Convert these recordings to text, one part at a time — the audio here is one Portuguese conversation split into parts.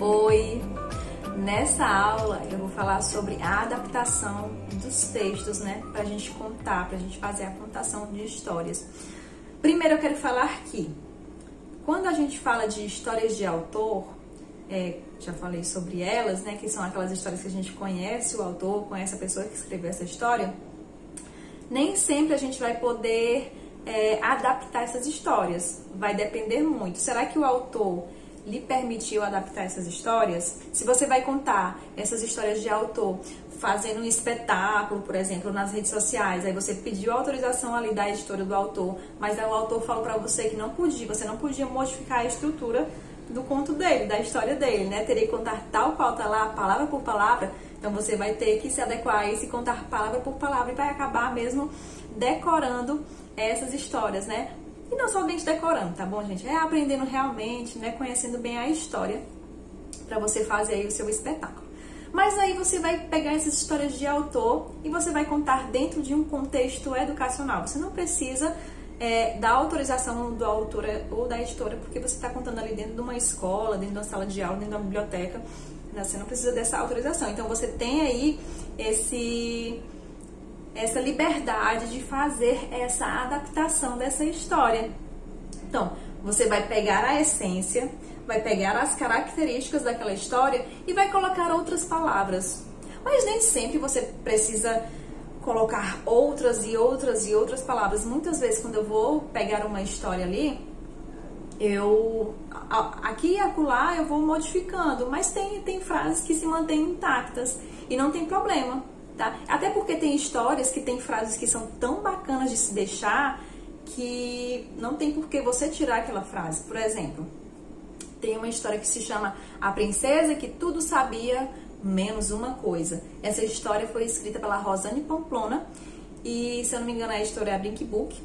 Oi! Nessa aula eu vou falar sobre a adaptação dos textos, né? Pra gente contar, pra gente fazer a contação de histórias. Primeiro eu quero falar que quando a gente fala de histórias de autor, já falei sobre elas, né? Que são aquelas histórias que a gente conhece o autor, conhece a pessoa que escreveu essa história. Nem sempre a gente vai poder adaptar essas histórias. Vai depender muito. Será que o autor lhe permitiu adaptar essas histórias? Se você vai contar essas histórias de autor fazendo um espetáculo, por exemplo, nas redes sociais, aí você pediu autorização ali da editora do autor, mas aí o autor falou pra você que não podia, você não podia modificar a estrutura do conto dele, da história dele, né? Teria que contar tal qual tá lá, palavra por palavra. Então você vai ter que se adequar a isso e contar palavra por palavra e vai acabar mesmo decorando essas histórias, né? E não somente decorando, tá bom, gente? É aprendendo realmente, né? Conhecendo bem a história pra você fazer aí o seu espetáculo. Mas aí você vai pegar essas histórias de autor e você vai contar dentro de um contexto educacional. Você não precisa da autorização do autor ou da editora, porque você está contando ali dentro de uma escola, dentro de uma sala de aula, dentro de uma biblioteca. Você não precisa dessa autorização. Então você tem aí essa liberdade de fazer essa adaptação dessa história. Então, você vai pegar a essência, vai pegar as características daquela história e vai colocar outras palavras. Mas nem sempre você precisa colocar outras e outras e outras palavras. Muitas vezes, quando eu vou pegar uma história ali, aqui e acolá eu vou modificando, mas tem frases que se mantêm intactas e não tem problema. Tá? Até porque tem histórias que tem frases que são tão bacanas de se deixar que não tem por que você tirar aquela frase. Por exemplo, tem uma história que se chama A Princesa que Tudo Sabia Menos Uma Coisa. Essa história foi escrita pela Rosane Pamplona e, se eu não me engano, a história é a Brink Book.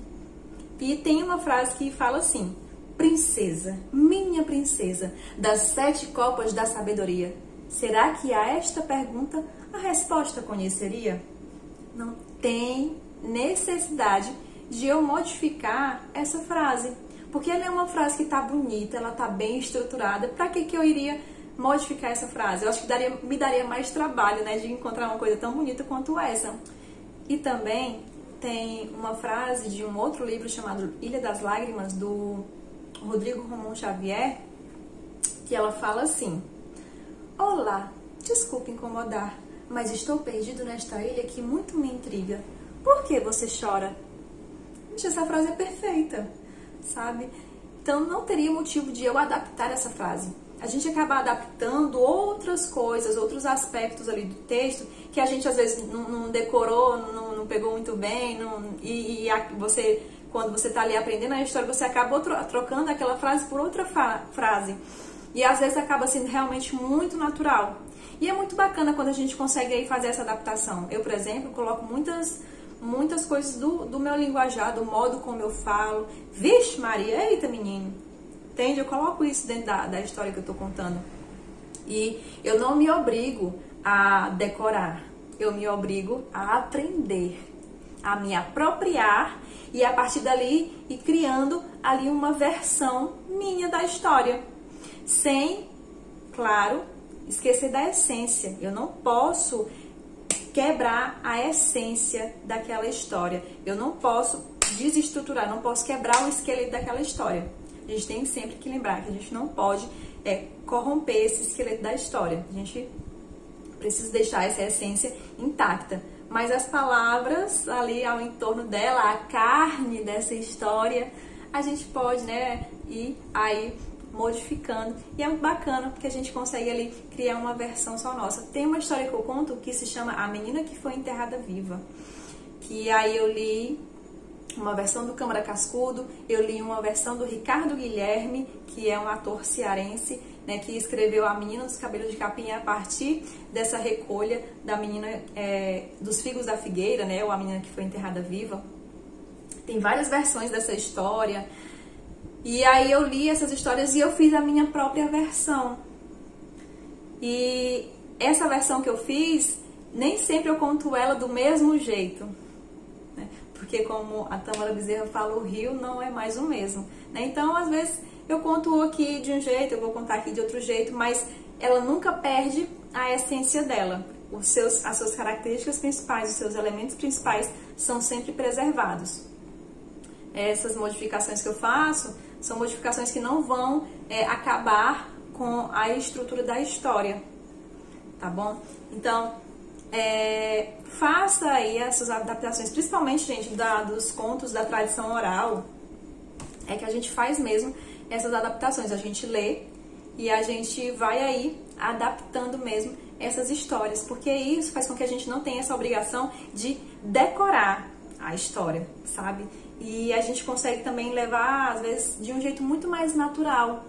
E tem uma frase que fala assim: princesa, minha princesa, das 7 copas da sabedoria, será que a esta pergunta a resposta conheceria? Não tem necessidade de eu modificar essa frase, porque ela é uma frase que está bonita, ela está bem estruturada. Para que eu iria modificar essa frase? Eu acho que me daria mais trabalho, né, de encontrar uma coisa tão bonita quanto essa. E também tem uma frase de um outro livro chamado Ilha das Lágrimas, do Rodrigo Romão Xavier, que ela fala assim: olá, desculpe incomodar, mas estou perdido nesta ilha que muito me intriga. Por que você chora? Gente, essa frase é perfeita, sabe? Então não teria motivo de eu adaptar essa frase. A gente acaba adaptando outras coisas, outros aspectos ali do texto que a gente às vezes não decorou, não pegou muito bem, você, quando você está ali aprendendo a história, você acaba trocando aquela frase por outra frase. E às vezes acaba sendo realmente muito natural. E é muito bacana quando a gente consegue aí fazer essa adaptação. Eu, por exemplo, coloco muitas coisas do meu linguajar, do modo como eu falo. Vixe Maria, eita menino. Entende? Eu coloco isso dentro da história que eu estou contando. E eu não me obrigo a decorar. Eu me obrigo a aprender, a me apropriar e a partir dali ir criando ali uma versão minha da história. Sem, claro, esquecer da essência. Eu não posso quebrar a essência daquela história. Eu não posso desestruturar, não posso quebrar o esqueleto daquela história. A gente tem sempre que lembrar que a gente não pode corromper esse esqueleto da história. A gente precisa deixar essa essência intacta. Mas as palavras ali ao entorno dela, a carne dessa história, a gente pode, né, ir aí modificando, e é muito bacana porque a gente consegue ali criar uma versão só nossa. Tem uma história que eu conto que se chama A Menina que Foi Enterrada Viva, que aí eu li uma versão do Câmara Cascudo, eu li uma versão do Ricardo Guilherme, que é um ator cearense, né, que escreveu A Menina dos Cabelos de Capim a partir dessa recolha da menina dos Figos da Figueira, né, ou A Menina que Foi Enterrada Viva. Tem várias versões dessa história. E aí eu li essas histórias e eu fiz a minha própria versão. E essa versão que eu fiz, nem sempre eu conto ela do mesmo jeito, né? Porque como a Tamara Bezerra fala, o rio não é mais o mesmo, né? Então, às vezes, eu conto aqui de um jeito, eu vou contar aqui de outro jeito, mas ela nunca perde a essência dela. As suas características principais, os seus elementos principais são sempre preservados. Essas modificações que eu faço são modificações que não vão acabar com a estrutura da história, tá bom? Então, faça aí essas adaptações, principalmente, gente, dos contos da tradição oral, que a gente faz mesmo essas adaptações, a gente lê e a gente vai aí adaptando mesmo essas histórias, porque isso faz com que a gente não tenha essa obrigação de decorar a história, sabe? E a gente consegue também levar, às vezes, de um jeito muito mais natural.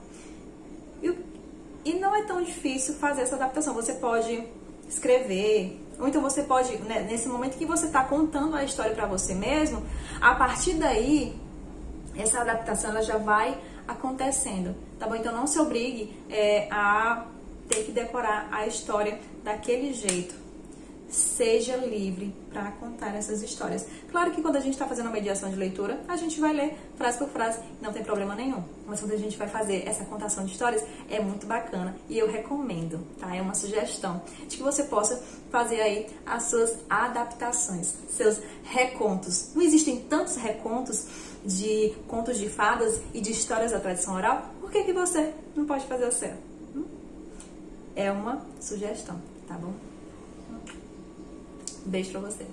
E não é tão difícil fazer essa adaptação. Você pode escrever, ou então você pode, né, nesse momento que você está contando a história para você mesmo, a partir daí, essa adaptação ela já vai acontecendo, tá bom? Então não se obrigue a ter que decorar a história daquele jeito. Seja livre para contar essas histórias. Claro que quando a gente está fazendo a mediação de leitura, a gente vai ler frase por frase, não tem problema nenhum. Mas quando a gente vai fazer essa contação de histórias, é muito bacana e eu recomendo, tá? É uma sugestão de que você possa fazer aí as suas adaptações, seus recontos. Não existem tantos recontos de contos de fadas e de histórias da tradição oral, por que você não pode fazer o seu? É uma sugestão, tá bom? Beijo pra você.